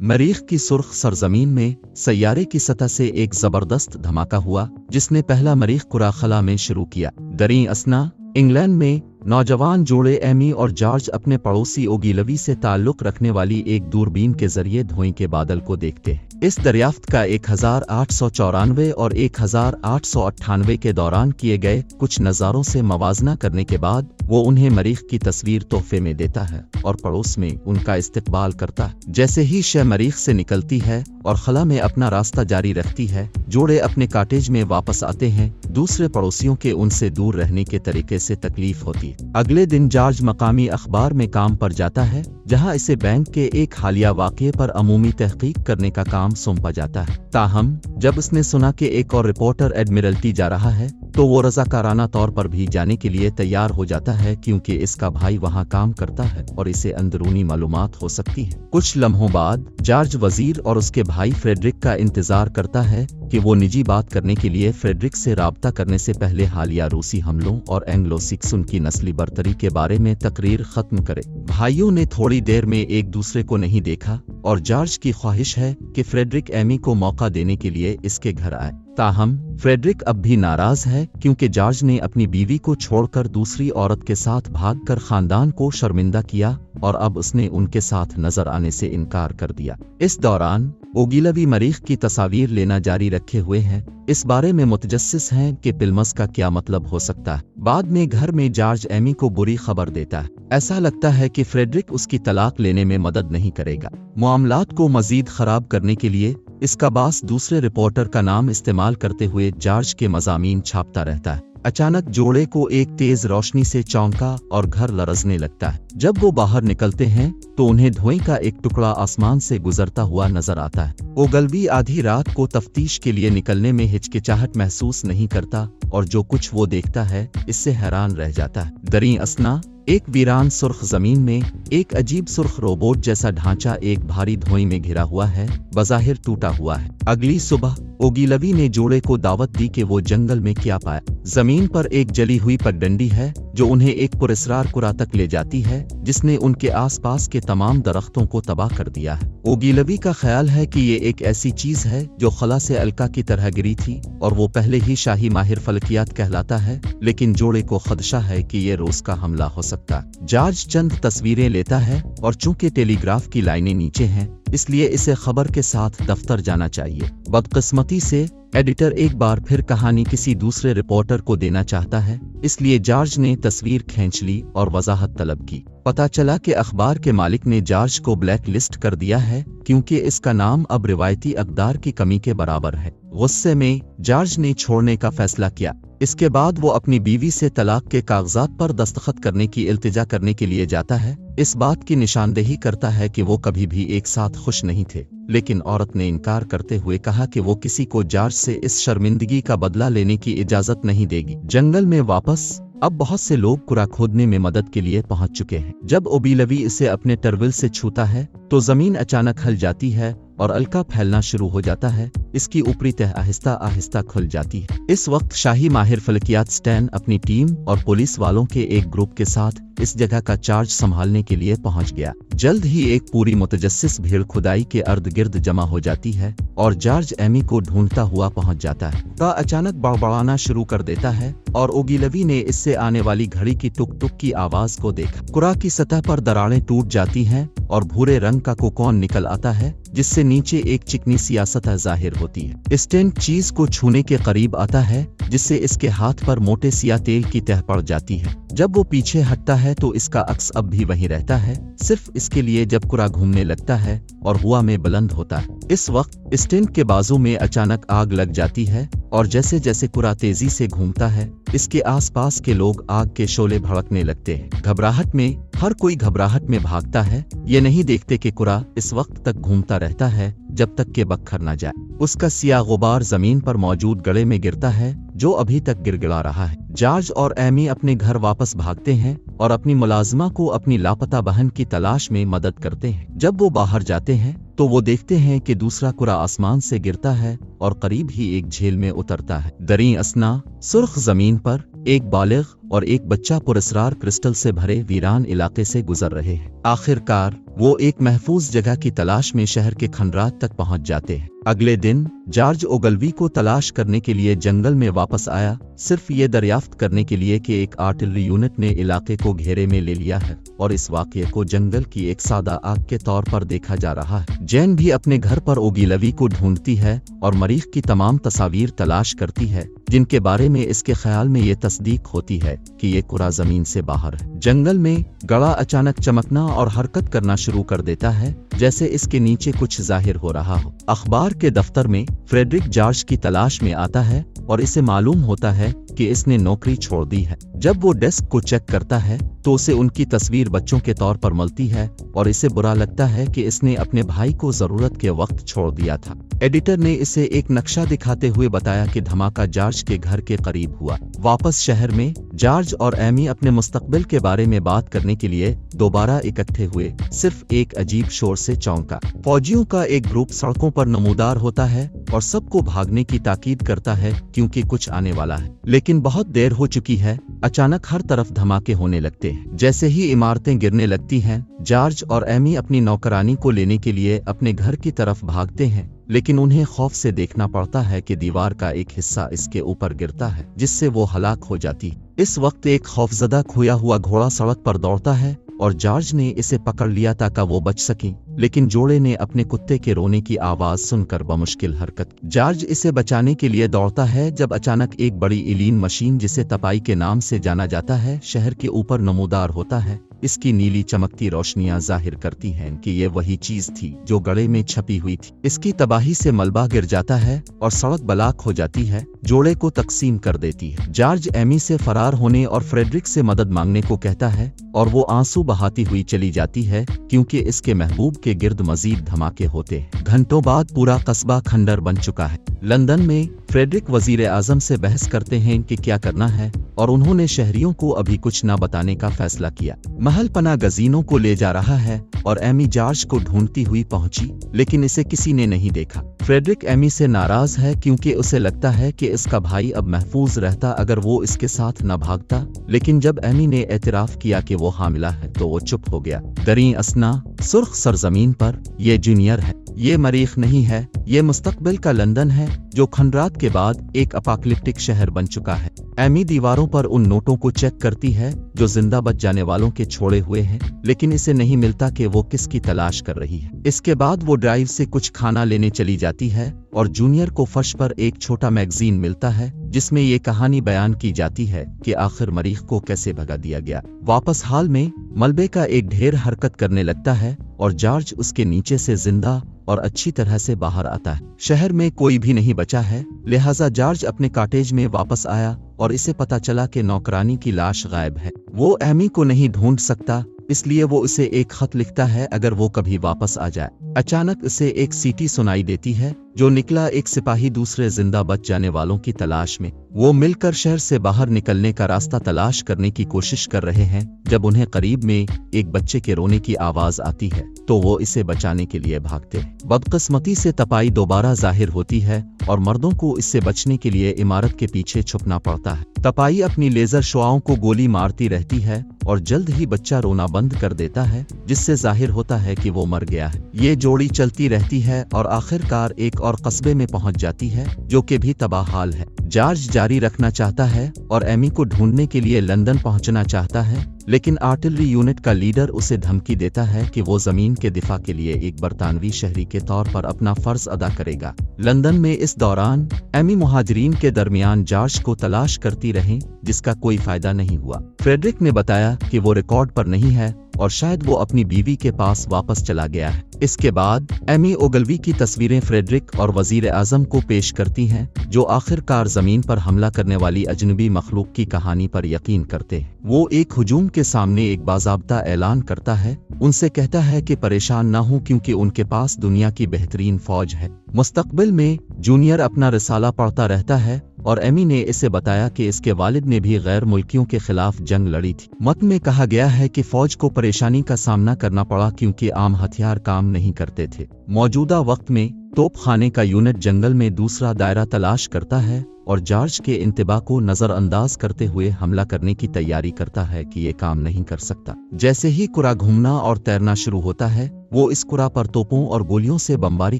मरीख की सुर्ख सरजमीन में सैयारे की सतह से एक जबरदस्त धमाका हुआ जिसने पहला मरीख कुरा खला में शुरू किया। दरी असना इंग्लैंड में नौजवान जोड़े एमी और जॉर्ज अपने पड़ोसी ओगिलवी से ताल्लुक रखने वाली एक दूरबीन के जरिए धुएं के बादल को देखते हैं। इस दरियाफ्त का 1894 और 1898 के दौरान किए गए कुछ नज़ारों से मवाजना करने के बाद वो उन्हें मरीख की तस्वीर तोहफे में देता है और पड़ोस में उनका इस्तकबाल करता है। जैसे ही शय मरीख से निकलती है और खला में अपना रास्ता जारी रखती है, जोड़े अपने कॉटेज में वापस आते हैं। दूसरे पड़ोसियों के उनसे दूर रहने के तरीके से तकलीफ होती है। अगले दिन जॉर्ज मकामी अखबार में काम पर जाता है, जहां इसे बैंक के एक हालिया वाक़ये पर अमूमी तहकीक करने का काम सौंपा जाता है। ताहम जब उसने सुना कि एक और रिपोर्टर एडमिरल्टी जा रहा है, तो वो रज़ाकाराना तौर पर भी जाने के लिए तैयार हो जाता है, क्योंकि इसका भाई वहां काम करता है और इसे अंदरूनी मालूमात हो सकती है। कुछ लम्हों बाद जॉर्ज वजीर और उसके भाई फ्रेडरिक का इंतजार करता है कि वो निजी बात करने के लिए फ्रेडरिक से राब्ता करने से पहले हालिया रूसी हमलों और एंग्लो सिक्सन की नस्ली बर्तरी के बारे में तकरीर खत्म करे। भाइयों ने थोड़ी देर में एक दूसरे को नहीं देखा और जॉर्ज की ख्वाहिश है कि फ्रेडरिक एमी को मौका देने के लिए इसके घर आए। ताहम फ्रेडरिक अब भी नाराज है, क्योंकि जॉर्ज ने अपनी बीवी को छोड़कर दूसरी औरत के साथ भागकर खानदान को शर्मिंदा किया और अब उसने उनके साथ नजर आने से इनकार कर दिया। इस दौरान ओगिलवी मरीख की तस्वीर लेना जारी रखे हुए हैं, इस बारे में मुतजस्सिस हैं कि पिल्मस का क्या मतलब हो सकता है। बाद में घर में जॉर्ज एमी को बुरी खबर देता है। ऐसा लगता है कि फ्रेडरिक उसकी तलाक लेने में मदद नहीं करेगा। मामलात को मजीद खराब करने के लिए इसका बास दूसरे रिपोर्टर का नाम इस्तेमाल करते हुए जॉर्ज के मज़ामीन छापता रहता है। अचानक जोड़े को एक तेज रोशनी से चौंका और घर लरजने लगता है। जब वो बाहर निकलते हैं तो उन्हें धुएं का एक टुकड़ा आसमान से गुजरता हुआ नजर आता है। ओगलवी आधी रात को तफ्तीश के लिए निकलने में हिचकिचाहट महसूस नहीं करता और जो कुछ वो देखता है इससे हैरान रह जाता है। दरी असना एक वीरान सुर्ख जमीन में एक अजीब सुर्ख रोबोट जैसा ढांचा एक भारी धुएं में घिरा हुआ है, बज़ाहिर टूटा हुआ है। अगली सुबह ओगिलवी ने जोड़े को दावत दी कि वो जंगल में क्या पाया। जमीन पर एक जली हुई पगडंडी है जो उन्हें एक पुरस्रार कुरा तक ले जाती है, जिसने उनके आसपास के तमाम दरख्तों को तबाह कर दिया है। ओगिलवी का ख्याल है कि ये एक ऐसी चीज है जो खला से अलका की तरह गिरी थी और वो पहले ही शाही माहिर फलकियात कहलाता है, लेकिन जोड़े को खदशा है कि ये रोज का हमला हो सकता। जॉर्ज चंद तस्वीरें लेता है और चूंकि टेलीग्राफ की लाइनें नीचे हैं, इसलिए इसे खबर के साथ दफ्तर जाना चाहिए। बदकिस्मती से एडिटर एक बार फिर कहानी किसी दूसरे रिपोर्टर को देना चाहता है, इसलिए जॉर्ज ने तस्वीर खींच ली और वजाहत तलब की। पता चला कि अखबार के मालिक ने जॉर्ज को ब्लैक लिस्ट कर दिया है, क्योंकि इसका नाम अब रिवायती अक़दार की कमी के बराबर है। गुस्से में जॉर्ज ने छोड़ने का फैसला किया। इसके बाद वो अपनी बीवी से तलाक के कागजात पर दस्तखत करने की इल्तिजा करने के लिए जाता है। इस बात की निशानदेही करता है कि वो कभी भी एक साथ खुश नहीं थे, लेकिन औरत ने इनकार करते हुए कहा कि वो किसी को जॉर्ज से इस शर्मिंदगी का बदला लेने की इजाजत नहीं देगी। जंगल में वापस अब बहुत से लोग कुरा खोदने में मदद के लिए पहुंच चुके हैं। जब ओगिलवी इसे अपने टर्विल से छूता है तो जमीन अचानक हल जाती है और अलका फैलना शुरू हो जाता है। इसकी ऊपरी तह आहिस्ता आहिस्ता खुल जाती है। इस वक्त शाही माहिर फलकियात स्टैन अपनी टीम और पुलिस वालों के एक ग्रुप के साथ इस जगह का चार्ज संभालने के लिए पहुंच गया। जल्द ही एक पूरी मुतजस्सिस भीड़ खुदाई के अर्द गिर्द जमा हो जाती है और जॉर्ज एमी को ढूंढता हुआ पहुंच जाता है। का अचानक बड़बड़ाना शुरू कर देता है और ओगिलवी ने इससे आने वाली घड़ी की टुक टुक की आवाज को देखा। कुरा की सतह पर दरारें टूट जाती हैं और भूरे रंग का कोकोन निकल आता है, जिससे नीचे एक चिकनी सी सतह जाहिर होती है। स्टेंट चीज को छूने के करीब आता है, जिससे इसके हाथ पर मोटे सिया तेल की तह पड़ जाती है। जब वो पीछे हटता है तो इसका अक्स अब भी वहीं रहता है, सिर्फ इसके लिए जब कुरा घूमने लगता है और हुआ में बुलंद होता है। इस वक्त स्टेंट के बाजू में अचानक आग लग जाती है और जैसे जैसे कुरा तेजी से घूमता है, इसके आसपास के लोग आग के शोले भड़कने लगते हैं। घबराहट में हर कोई घबराहट में भागता है, ये नहीं देखते कि कुरा इस वक्त तक घूमता रहता है जब तक कि बखर न जाए। उसका सिया गुबार जमीन पर मौजूद गड़े में गिरता है, जो अभी तक गिड़गिड़ा रहा है। जॉर्ज और एमी अपने घर वापस भागते हैं और अपनी मुलाजिमा को अपनी लापता बहन की तलाश में मदद करते हैं। जब वो बाहर जाते हैं तो वो देखते हैं कि दूसरा कुरा आसमान से गिरता है और करीब ही एक झील में उतरता है। दरी असना सुर्ख जमीन पर एक बालिग और एक बच्चा पुरस्कार क्रिस्टल से भरे वीरान इलाके से गुजर रहे हैं। आखिरकार वो एक महफूज जगह की तलाश में शहर के खंडरात तक पहुंच जाते हैं। अगले दिन जॉर्ज ओगलवी को तलाश करने के लिए जंगल में वापस आया, सिर्फ ये दरियाफ्त करने के लिए कि एक आर्टिलरी यूनिट ने इलाके को घेरे में ले लिया है और इस वाकये को जंगल की एक सादा आग के तौर पर देखा जा रहा है। जैन भी अपने घर पर ओगिलवी को ढूंढती है और मरीख की तमाम तस्वीर तलाश करती है जिनके बारे में इसके ख्याल में ये तस्दीक होती है कि ये कुरा जमीन से बाहर है। जंगल में गड़ा अचानक चमकना और हरकत करना शुरू कर देता है जैसे इसके नीचे कुछ जाहिर हो रहा हो। अखबार के दफ्तर में फ्रेडरिक जॉर्ज की तलाश में आता है और इसे मालूम होता है कि इसने नौकरी छोड़ दी है। जब वो डेस्क को चेक करता है तो उसे उनकी तस्वीर बच्चों के तौर पर मिलती है और इसे बुरा लगता है कि इसने अपने भाई को जरूरत के वक्त छोड़ दिया था। एडिटर ने इसे एक नक्शा दिखाते हुए बताया कि धमाका जॉर्ज के घर के करीब हुआ। वापस शहर में जॉर्ज और एमी अपने मुस्तकबिल के बारे में बात करने के लिए दोबारा इकट्ठे हुए। सिर्फ एक अजीब शोर से चौंका। फौजियों का एक ग्रुप सड़कों पर नमूदार होता है और सबको भागने की ताकीद करता है क्योंकि कुछ आने वाला है। लेकिन बहुत देर हो चुकी है। अचानक हर तरफ धमाके होने लगते हैं। जैसे ही इमारतें गिरने लगती हैं, जॉर्ज और एमी अपनी नौकरानी को लेने के लिए अपने घर की तरफ भागते हैं, लेकिन उन्हें खौफ से देखना पड़ता है कि दीवार का एक हिस्सा इसके ऊपर गिरता है जिससे वो हलाक हो जाती। इस वक्त एक खौफजदा खोया हुआ घोड़ा सड़क पर दौड़ता है और जॉर्ज ने इसे पकड़ लिया ताकि वो बच सकें, लेकिन जोड़े ने अपने कुत्ते के रोने की आवाज सुनकर बमुश्किल हरकत। जॉर्ज इसे बचाने के लिए दौड़ता है जब अचानक एक बड़ी एलियन मशीन जिसे तपाई के नाम से जाना जाता है शहर के ऊपर नमूदार होता है। इसकी नीली चमकती रोशनियां जाहिर करती हैं कि ये वही चीज थी जो गड़े में छपी हुई थी। इसकी तबाही से मलबा गिर जाता है और सड़क ब्लॉक हो जाती है, जोड़े को तकसीम कर देती है। जॉर्ज एमी से फरार होने और फ्रेडरिक से मदद मांगने को कहता है और वो आंसू बहाती हुई चली जाती है क्योंकि इसके महबूब के गिर्द मजीद धमाके होते हैं। घंटों बाद पूरा कस्बा खंडर बन चुका है। लंदन में फ्रेडरिक वजीर आजम से बहस करते हैं कि क्या करना है और उन्होंने शहरियों को अभी कुछ न बताने का फैसला किया। महल पना गजीनों को ले जा रहा है और एमी जॉर्ज को ढूंढती हुई पहुंची, लेकिन इसे किसी ने नहीं देखा। फ्रेडरिक एमी से नाराज है क्योंकि उसे लगता है कि इसका भाई अब महफूज रहता अगर वो इसके साथ न भागता, लेकिन जब एमी ने एतराफ किया कि वो हामिला है तो वो चुप हो गया। दरी असना सुर्ख सरजमीन पर ये जूनियर है। ये मरीख नहीं है, ये मुस्तकबिल का लंदन है जो खंडरात के बाद एक अपोकलिप्टिक शहर बन चुका है। एमी दीवारों पर उन नोटों को चेक करती है जो जिंदा बच जाने वालों के छोड़े हुए हैं, लेकिन इसे नहीं मिलता कि वो किसकी तलाश कर रही है। इसके बाद वो ड्राइव से कुछ खाना लेने चली जाती है और जूनियर को फर्श पर एक छोटा मैगजीन मिलता है जिसमें ये कहानी बयान की जाती है कि आखिर मरीख को कैसे भगा दिया गया। वापस हाल में मलबे का एक ढेर हरकत करने लगता है और जॉर्ज उसके नीचे से जिंदा और अच्छी तरह से बाहर आता है। शहर में कोई भी नहीं बचा है, लिहाजा जॉर्ज अपने कॉटेज में वापस आया और इसे पता चला कि नौकरानी की लाश गायब है। वो एमी को नहीं ढूंढ सकता, इसलिए वो उसे एक खत लिखता है अगर वो कभी वापस आ जाए। अचानक उसे एक सीटी सुनाई देती है जो निकला एक सिपाही दूसरे जिंदा बच जाने वालों की तलाश में। वो मिलकर शहर से बाहर निकलने का रास्ता तलाश करने की कोशिश कर रहे हैं जब उन्हें करीब में एक बच्चे के रोने की आवाज आती है तो वो इसे बचाने के लिए भागते हैं। बदकिस्मती से तपाई दोबारा जाहिर होती है और मर्दों को इससे बचने के लिए इमारत के पीछे छुपना पड़ता है। तपाई अपनी लेजर शुआओं को गोली मारती रहती है और जल्द ही बच्चा रोना बंद कर देता है जिससे जाहिर होता है कि वो मर गया है। ये जोड़ी चलती रहती है और आखिरकार एक और कस्बे में पहुंच जाती है जो कि भी तबाह हाल है। जॉर्ज जारी रखना चाहता है और एमी को ढूंढने के लिए लंदन पहुंचना चाहता है, लेकिन आर्टिलरी यूनिट का लीडर उसे धमकी देता है कि वो जमीन के दिफा के लिए एक बरतानवी शहरी के तौर पर अपना फर्ज अदा करेगा। लंदन में इस दौरान एमी मुहाजिरीन के दरमियान जॉर्ज को तलाश करती रही जिसका कोई फायदा नहीं हुआ। फ्रेडरिक ने बताया कि वो रिकॉर्ड पर नहीं है और शायद वो अपनी बीवी के पास वापस चला गया है। इसके बाद एमी ओगलवी की तस्वीरें फ्रेडरिक और वजीर आजम को पेश करती हैं जो आखिरकार जमीन पर हमला करने वाली अजनबी मखलूक की कहानी पर यकीन करते हैं। वो एक हुजूम के सामने एक बाज़ाब्ता ऐलान करता है, उनसे कहता है कि परेशान ना हो क्योंकि उनके पास दुनिया की बेहतरीन फौज है। मुस्तकबिल में जूनियर अपना रिसाला पढ़ता रहता है और एमी ने इसे बताया कि इसके वालिद ने भी गैर मुल्कियों के खिलाफ जंग लड़ी थी। मतन में कहा गया है कि फौज को परेशानी का सामना करना पड़ा क्योंकि आम हथियार काम नहीं करते थे। मौजूदा वक्त में तोप खाने का यूनिट जंगल में दूसरा दायरा तलाश करता है और जॉर्ज के इंतबा को नजरअंदाज करते हुए हमला करने की तैयारी करता है कि ये काम नहीं कर सकता। जैसे ही कुरा घूमना और तैरना शुरू होता है, वो इस कुरा पर तोपों और गोलियों से बमबारी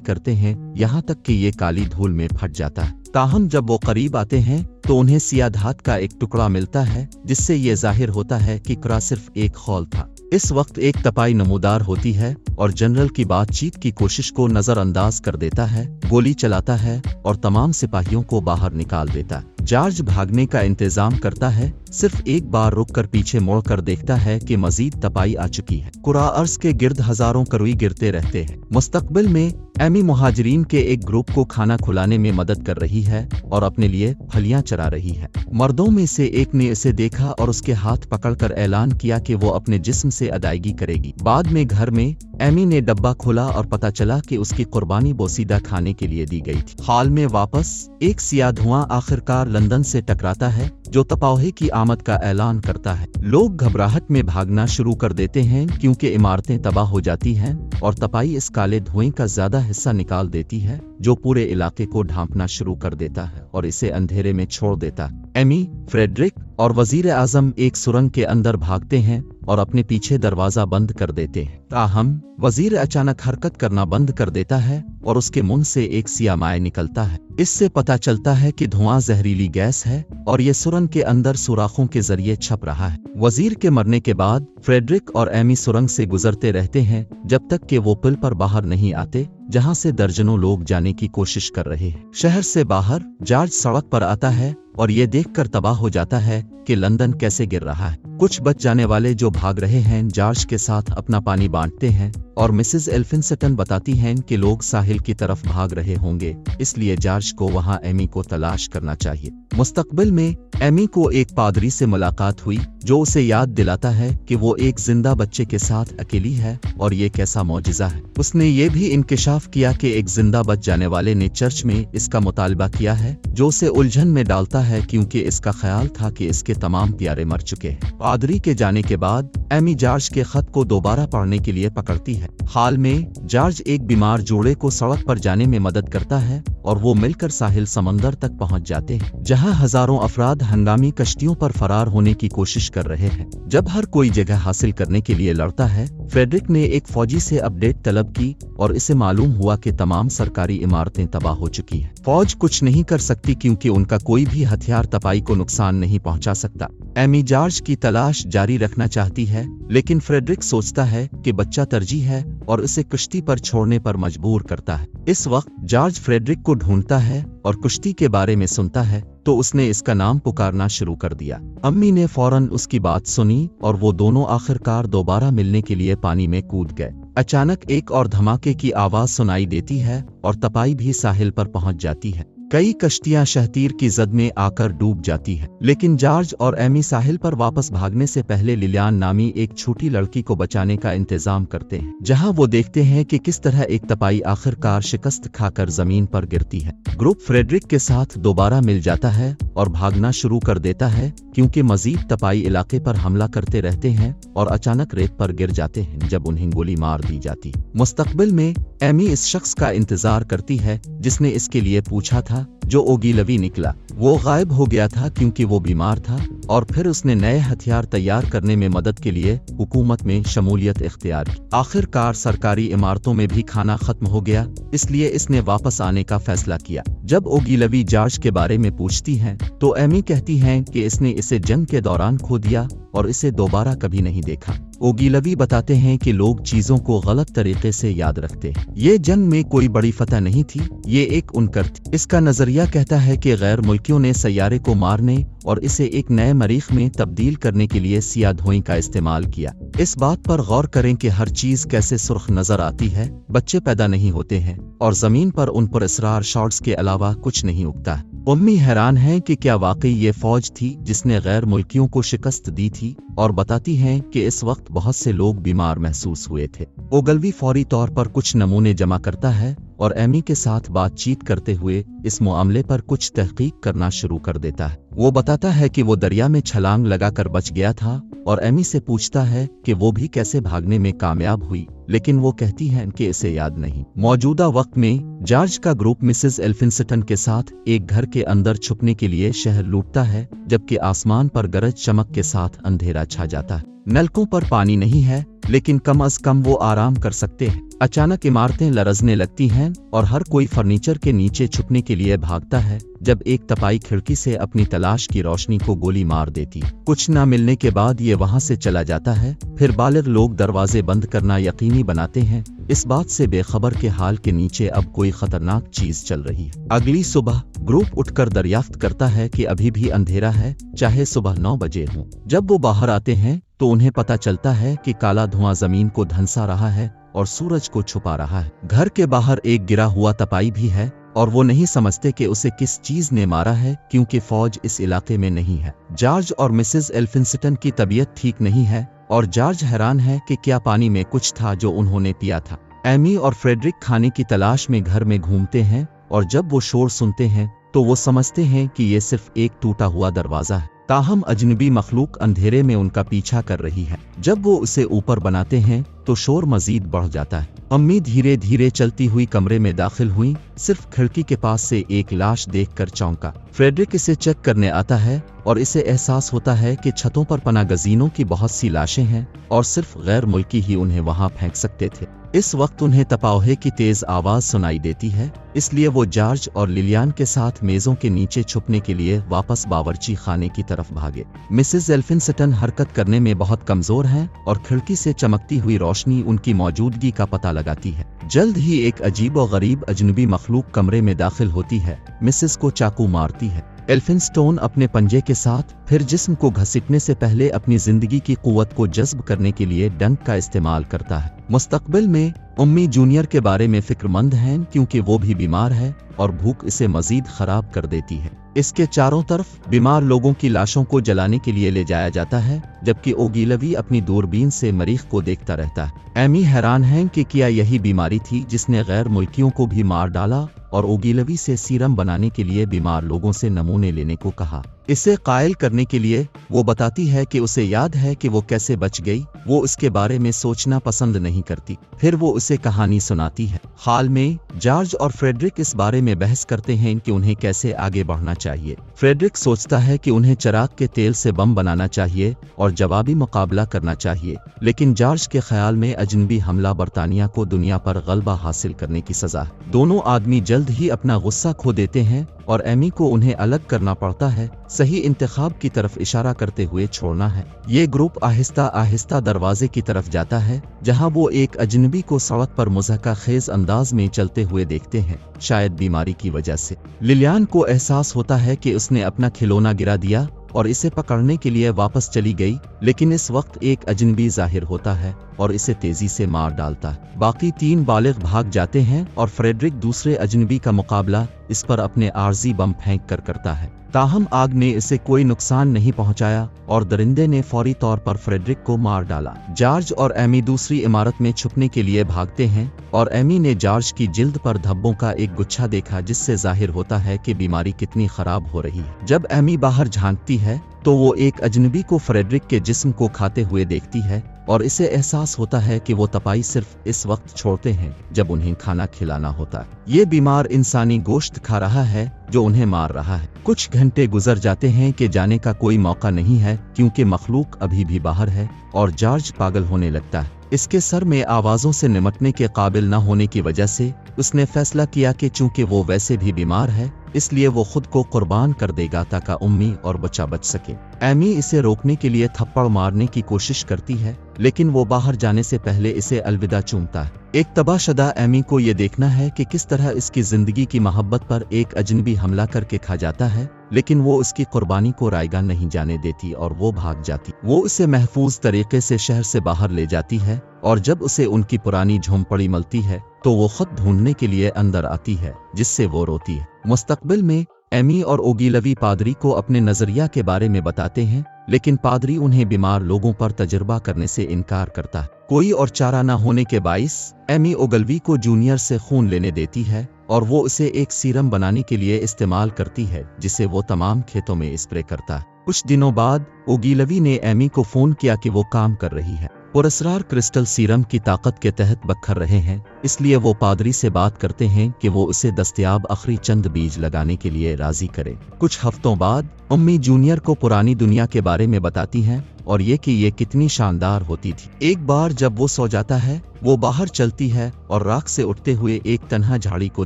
करते हैं, यहाँ तक कि ये काली धूल में फट जाता है। ताहम जब वो करीब आते हैं तो उन्हें सिया धात का एक टुकड़ा मिलता है, जिससे ये जाहिर होता है कि कुरा सिर्फ एक खौल था। इस वक्त एक तपाई नमूदार होती है और जनरल की बातचीत की कोशिश को नजरअंदाज कर देता है, गोली चलाता है और तमाम सिपाहियों को बाहर निकाल देता है। जॉर्ज भागने का इंतजाम करता है, सिर्फ एक बार रुककर पीछे मुड़कर देखता है कि मजीद तपाई आ चुकी है। कुरा अर्ज के गिर्द हजारों करुई गिरते रहते हैं। मुस्तकबिल में एमी मुहाजिरीन के एक ग्रुप को खाना खुलाने में मदद कर रही है और अपने लिए फलियां चरा रही है। मर्दों में से एक ने इसे देखा और उसके हाथ पकड़कर ऐलान किया कि वो अपने जिस्म से अदायगी करेगी। बाद में घर में एमी ने डब्बा खोला और पता चला कि उसकी कुर्बानी बोसीदा खाने के लिए दी गई थी। हाल में वापस एक सिया धुआं आखिरकार लंदन से टकराता है, जो तबाही की आमद का ऐलान करता है। लोग घबराहट में भागना शुरू कर देते हैं क्योंकि इमारतें तबाह हो जाती हैं और तपाई इस काले धुएं का ज्यादा हिस्सा निकाल देती है, जो पूरे इलाके को ढांपना शुरू कर देता है और इसे अंधेरे में छोड़ देता है। एमी, फ्रेडरिक और वजीर आजम एक सुरंग के अंदर भागते हैं और अपने पीछे दरवाजा बंद कर देते हैं। ताहम वजीर अचानक हरकत करना बंद कर देता है और उसके मुंह से एक सियामाय निकलता है। इससे पता चलता है कि धुआं जहरीली गैस है और ये सुरंग के अंदर सुराखों के जरिए छप रहा है। वजीर के मरने के बाद फ्रेडरिक और एमी सुरंग से गुजरते रहते हैं जब तक कि वो पुल पर बाहर नहीं आते, जहां से दर्जनों लोग जाने की कोशिश कर रहे हैं। शहर से बाहर जॉर्ज सड़क पर आता है और ये देखकर तबाह हो जाता है कि लंदन कैसे गिर रहा है। कुछ बच जाने वाले जो भाग रहे हैं जॉर्ज के साथ अपना पानी बांटते हैं और मिसेस एल्फिंस्टन बताती हैं कि लोग साहिल की तरफ भाग रहे होंगे, इसलिए जॉर्ज को वहां एमी को तलाश करना चाहिए। मुस्तकबिल में एमी को एक पादरी से मुलाकात हुई जो उसे याद दिलाता है कि वो एक जिंदा बच्चे के साथ अकेली है और ये कैसा मौजिज़ा है। उसने ये भी इंकिशाफ किया कि एक जिंदा बच जाने वाले ने चर्च में इसका मुतालबा किया है, जो उसे उलझन में डालता है क्योंकि इसका ख्याल था कि इसके तमाम प्यारे मर चुके हैं। पादरी के जाने के बाद एमी जॉर्ज के खत को दोबारा पढ़ने के लिए पकड़ती है। हाल में जॉर्ज एक बीमार जोड़े को सड़क पर जाने में मदद करता है और वो मिलकर साहिल समंदर तक पहुंच जाते हैं, जहां हजारों अफराद हंगामी कश्तियों पर फरार होने की कोशिश कर रहे हैं। जब हर कोई जगह हासिल करने के लिए लड़ता है, फ्रेडरिक ने एक फौजी से अपडेट तलब की और इसे मालूम हुआ कि तमाम सरकारी इमारतें तबाह हो चुकी हैं। फौज कुछ नहीं कर सकती क्योंकि उनका कोई भी हथियार तपाई को नुकसान नहीं पहुंचा सकता। एमी जॉर्ज की तलाश जारी रखना चाहती है, लेकिन फ्रेडरिक सोचता है कि बच्चा तरजीह है और उसे कश्ती पर छोड़ने पर मजबूर करता है। इस वक्त जॉर्ज फ्रेडरिक को ढूंढता है और कश्ती के बारे में सुनता है तो उसने इसका नाम पुकारना शुरू कर दिया। अम्मी ने फौरन उसकी बात सुनी और वो दोनों आखिरकार दोबारा मिलने के लिए पानी में कूद गए। अचानक एक और धमाके की आवाज सुनाई देती है और तपाई भी साहिल पर पहुंच जाती है। कई कश्तियां शहतीर की जद में आकर डूब जाती हैं, लेकिन जॉर्ज और एमी साहिल पर वापस भागने से पहले लिलियान नामी एक छोटी लड़की को बचाने का इंतजाम करते हैं, जहां वो देखते हैं कि किस तरह एक तपाई आखिरकार शिकस्त खाकर जमीन पर गिरती है। ग्रुप फ्रेडरिक के साथ दोबारा मिल जाता है और भागना शुरू कर देता है क्योंकि मजीद तपाई इलाके पर हमला करते रहते हैं और अचानक रेत पर गिर जाते हैं जब उन्हें गोली मार दी जाती। मुस्तकबिल में एमी इस शख्स का इंतजार करती है जिसने इसके लिए पूछा था, जो ओगिलवी निकला। वो गायब हो गया था क्योंकि वो बीमार था और फिर उसने नए हथियार तैयार करने में मदद के लिए हुकूमत में शमूलियत इख्तियार की। आखिरकार सरकारी इमारतों में भी खाना खत्म हो गया, इसलिए इसने वापस आने का फैसला किया। जब ओगिलवी जॉर्ज के बारे में पूछती हैं तो एमी कहती हैं कि इसने इसे जंग के दौरान खो दिया और इसे दोबारा कभी नहीं देखा। ओगिलवी बताते हैं कि लोग चीजों को गलत तरीके से याद रखते हैं। ये जंग में कोई बड़ी फतह नहीं थी, ये एक उनकर थी। इसका नजरिया कहता है कि गैर मुल्कियों ने सैयारे को मारने और इसे एक नए मरीख में तब्दील करने के लिए सिया धुएं का इस्तेमाल किया। इस बात पर गौर करें कि हर चीज कैसे सुर्ख नजर आती है। बच्चे पैदा नहीं होते हैं और जमीन पर उन पर इसरार शॉट्स के अलावा कुछ नहीं उगता। उम्मी हैरान है कि क्या वाकई ये फौज थी जिसने गैर मुल्कियों को शिकस्त दी थी, और बताती हैं कि इस वक्त बहुत से लोग बीमार महसूस हुए थे। ओगलवी फौरी तौर पर कुछ नमूने जमा करता है और एमी के साथ बातचीत करते हुए इस मामले पर कुछ तहकीक करना शुरू कर देता है। वो बताता है कि वो दरिया में छलांग लगाकर बच गया था और एमी से पूछता है कि वो भी कैसे भागने में कामयाब हुई, लेकिन वो कहती है कि इसे याद नहीं। मौजूदा वक्त में जॉर्ज का ग्रुप मिसेस एल्फिंस्टन के साथ एक घर के अंदर छुपने के लिए शहर लूटता है, जबकि आसमान पर गरज चमक के साथ अंधेरा छा जाता है। नलकों पर पानी नहीं है, लेकिन कम अज कम वो आराम कर सकते हैं। अचानक इमारतें लरजने लगती हैं और हर कोई फर्नीचर के नीचे छुपने के लिए भागता है, जब एक तपाई खिड़की से अपनी तलाश की रोशनी को गोली मार देती। कुछ न मिलने के बाद ये वहां से चला जाता है। फिर बालिग लोग दरवाजे बंद करना यकीनी बनाते हैं, इस बात से बेखबर के हाल के नीचे अब कोई खतरनाक चीज चल रही है। अगली सुबह ग्रुप उठकर दरियाफ्त करता है कि अभी भी अंधेरा है, चाहे सुबह 9 बजे हो। जब वो बाहर आते हैं तो उन्हें पता चलता है कि काला धुआं जमीन को धंसा रहा है और सूरज को छुपा रहा है। घर के बाहर एक गिरा हुआ तपाई भी है और वो नहीं समझते कि उसे किस चीज ने मारा है, क्योंकि फौज इस इलाके में नहीं है। जॉर्ज और मिसेस एल्फिंस्टन की तबीयत ठीक नहीं है और जॉर्ज हैरान है कि क्या पानी में कुछ था जो उन्होंने पिया था। एमी और फ्रेडरिक खाने की तलाश में घर में घूमते हैं और जब वो शोर सुनते हैं तो वो समझते हैं कि ये सिर्फ एक टूटा हुआ दरवाजा है। ताहम अजनबी मखलूक अंधेरे में उनका पीछा कर रही है। जब वो उसे ऊपर बनाते हैं तो शोर मजीद बढ़ जाता है। अम्मी धीरे धीरे चलती हुई कमरे में दाखिल हुई, सिर्फ खिड़की के पास से एक लाश देखकर चौंका। फ्रेडरिक इसे चेक करने आता है और इसे एहसास होता है कि छतों पर पनागज़ीनों की बहुत सी लाशें हैं और सिर्फ गैर मुल्की ही उन्हें वहां फेंक सकते थे। इस वक्त उन्हें तपावहे की तेज आवाज सुनाई देती है, इसलिए वो जॉर्ज और लिलियान के साथ मेजों के नीचे छुपने के लिए वापस बावर्ची खाने की तरफ भागे। मिसेस एल्फिंस्टन हरकत करने में बहुत कमजोर हैं और खिड़की से चमकती हुई रोशनी उनकी मौजूदगी का पता लगाती है। जल्द ही एक अजीब और गरीब अजनबी मखलूक कमरे में दाखिल होती है, मिसेस को चाकू मारती है। एल्फिंस्टोन अपने पंजे के साथ फिर जिस्म को घसीटने से पहले अपनी जिंदगी की कुव्वत को जज्ब करने के लिए डंक का इस्तेमाल करता है। मुस्तकबिल में उम्मी जूनियर के बारे में फिक्रमंद हैं, क्योंकि वो भी बीमार है और भूख इसे मजीद खराब कर देती है। इसके चारों तरफ बीमार लोगों की लाशों को जलाने के लिए ले जाया जाता है, जबकि ओगिलवी अपनी दूरबीन से मरीख को देखता रहता है। एमी हैरान है कि क्या यही बीमारी थी जिसने गैर मुल्कियों को भी मार डाला, और ओगिलवी से सीरम बनाने के लिए बीमार लोगों से नमूने लेने को कहा। इसे कायल करने के लिए वो बताती है कि उसे याद है कि वो कैसे बच गई। वो इसके बारे में सोचना पसंद नहीं करती। फिर वो उसे कहानी सुनाती है। हाल में जॉर्ज और फ्रेडरिक इस बारे में बहस करते हैं कि उन्हें कैसे आगे बढ़ना चाहिए। फ्रेडरिक सोचता है कि उन्हें चिराग के तेल से बम बनाना चाहिए और जवाबी मुकाबला करना चाहिए, लेकिन जॉर्ज के ख्याल में अजनबी हमला बरतानिया को दुनिया पर गलबा हासिल करने की सजा है। दोनों आदमी जल्द ही अपना गुस्सा खो देते हैं और एमी को उन्हें अलग करना पड़ता है, सही इंतखाब की तरफ इशारा करते हुए छोड़ना है। ये ग्रुप आहिस्ता आहिस्ता दरवाजे की तरफ जाता है, जहां वो एक अजनबी को सड़क पर मुज़हका खेज अंदाज में चलते हुए देखते हैं, शायद बीमारी की वजह से। लिलियान को एहसास होता है कि उसने अपना खिलौना गिरा दिया और इसे पकड़ने के लिए वापस चली गई, लेकिन इस वक्त एक अजनबी जाहिर होता है और इसे तेजी से मार डालता है। बाकी 3 बालिग भाग जाते हैं और फ्रेडरिक दूसरे अजनबी का मुकाबला इस पर अपने आर्जी बम फेंक कर करता है। ताहम आग ने इसे कोई नुकसान नहीं पहुंचाया और दरिंदे ने फौरी तौर पर फ्रेडरिक को मार डाला। जॉर्ज और एमी दूसरी इमारत में छुपने के लिए भागते हैं और एमी ने जॉर्ज की जिल्द पर धब्बों का एक गुच्छा देखा, जिससे जाहिर होता है कि बीमारी कितनी खराब हो रही है। जब एमी बाहर झांकती है तो वो एक अजनबी को फ्रेडरिक के जिस्म को खाते हुए देखती है और इसे एहसास होता है कि वो तपाई सिर्फ इस वक्त छोड़ते हैं जब उन्हें खाना खिलाना होता है। ये बीमार इंसानी गोश्त खा रहा है जो उन्हें मार रहा है। कुछ घंटे गुजर जाते हैं कि जाने का कोई मौका नहीं है, क्योंकि मखलूक अभी भी बाहर है और जॉर्ज पागल होने लगता है। इसके सर में आवाजों से निमटने के काबिल न होने की वजह से उसने फैसला किया कि चूंकि वो वैसे भी बीमार है, इसलिए वो खुद को कुर्बान कर देगा ताकि उम्मी और बच्चा बच सके। एमी इसे रोकने के लिए थप्पड़ मारने की कोशिश करती है, लेकिन वो बाहर जाने से पहले इसे अलविदा चूमता है। एक तबाहशुदा एमी को ये देखना है कि किस तरह इसकी जिंदगी की मोहब्बत पर एक अजनबी हमला करके खा जाता है, लेकिन वो उसकी कुर्बानी को रायगा नहीं जाने देती और वो भाग जाती। वो उसे महफूज तरीके से शहर से बाहर ले जाती है और जब उसे उनकी पुरानी झोंपड़ी मिलती है तो वो खुद ढूंढने के लिए अंदर आती है, जिससे वो रोती है। मुस्तकबिल में एमी और ओगिलवी पादरी को अपने नजरिया के बारे में बताते हैं लेकिन पादरी उन्हें बीमार लोगों पर तजुर्बा करने से इनकार करता है। कोई और चारा न होने के बाइस एमी ओगलवी को जूनियर से खून लेने देती है और वो उसे एक सीरम बनाने के लिए इस्तेमाल करती है जिसे वो तमाम खेतों में स्प्रे करता है। कुछ दिनों बाद ओगिलवी ने एमी को फोन किया कि वो काम कर रही है। पुरस्कार क्रिस्टल सीरम की ताकत के तहत बखर रहे हैं, इसलिए वो पादरी से बात करते हैं कि वो उसे दस्तयाब आखिरी चंद बीज लगाने के लिए राजी करे। कुछ हफ्तों बाद अम्मी जूनियर को पुरानी दुनिया के बारे में बताती हैं और ये कि ये कितनी शानदार होती थी। एक बार जब वो सो जाता है, वो बाहर चलती है और राख से उठते हुए एक तन्हा झाड़ी को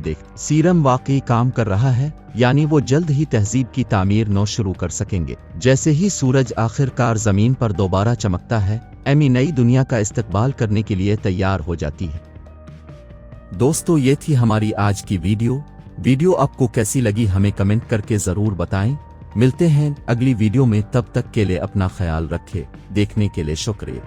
देख सीरम वाकई काम कर रहा है, यानी वो जल्द ही तहजीब की तामीर नौ शुरू कर सकेंगे। जैसे ही सूरज आखिरकार जमीन पर दोबारा चमकता है, एमी नई दुनिया का इस्तकबाल करने के लिए तैयार हो जाती है। दोस्तों, ये थी हमारी आज की वीडियो आपको कैसी लगी हमें कमेंट करके जरूर बताएं। मिलते हैं अगली वीडियो में, तब तक के लिए अपना ख्याल रखें। देखने के लिए शुक्रिया।